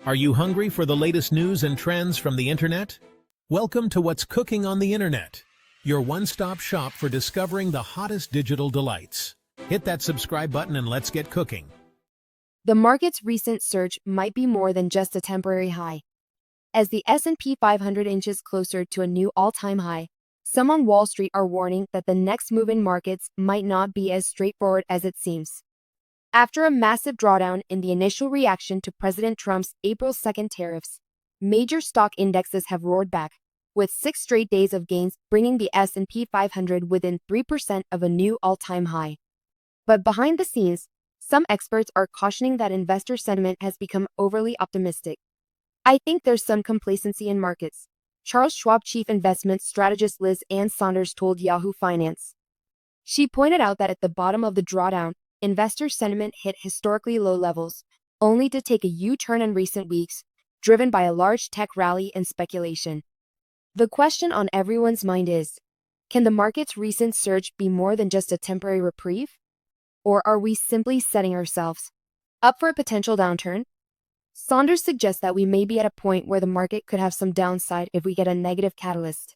Are you hungry for the latest news and trends from the internet? Welcome to What's Cooking on the Internet, your one-stop shop for discovering the hottest digital delights. Hit that subscribe button and let's get cooking. The market's recent surge might be more than just a temporary high. As the S&P 500 inches closer to a new all-time high, some on Wall Street are warning that the next move in markets might not be as straightforward as it seems. After a massive drawdown in the initial reaction to President Trump's April 2nd tariffs, major stock indexes have roared back, with 6 straight days of gains bringing the S&P 500 within 3% of a new all-time high. But behind the scenes, some experts are cautioning that investor sentiment has become overly optimistic. "I think there's some complacency in markets," Charles Schwab chief investment strategist Liz Ann Sonders told Yahoo Finance. She pointed out that at the bottom of the drawdown, investor sentiment hit historically low levels, only to take a U-turn in recent weeks, driven by a large tech rally and speculation. The question on everyone's mind is, can the market's recent surge be more than just a temporary reprieve? Or are we simply setting ourselves up for a potential downturn? Sonders suggests that we may be at a point where the market could have some downside if we get a negative catalyst.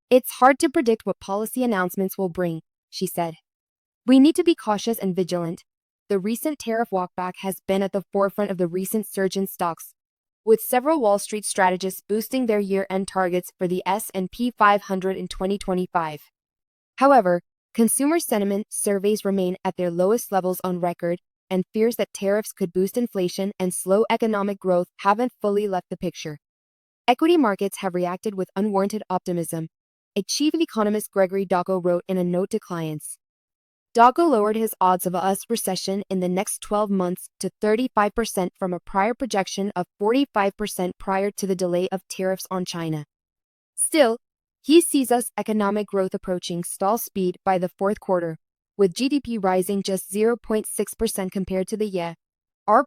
"It's hard to predict what policy announcements will bring," she said. "We need to be cautious and vigilant." The recent tariff walkback has been at the forefront of the recent surge in stocks, with several Wall Street strategists boosting their year-end targets for the S&P 500 in 2025. However, consumer sentiment surveys remain at their lowest levels on record, and fears that tariffs could boost inflation and slow economic growth haven't fully left the picture. Equity markets have reacted with unwarranted optimism, a chief economist Gregory daco wrote in a note to clients. Daco lowered his odds of a US recession in the next 12 months to 35% from a prior projection of 45% prior to the delay of tariffs on China. Still, he sees US economic growth approaching stall speed by the fourth quarter, with GDP rising just 0.6% compared to the year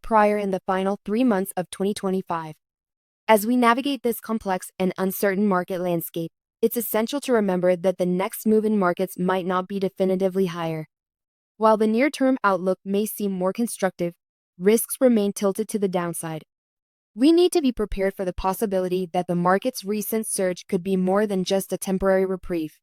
prior in the final 3 months of 2025. As we navigate this complex and uncertain market landscape, it's essential to remember that the next move in markets might not be definitively higher. While the near-term outlook may seem more constructive, risks remain tilted to the downside. We need to be prepared for the possibility that the market's recent surge could be more than just a temporary reprieve.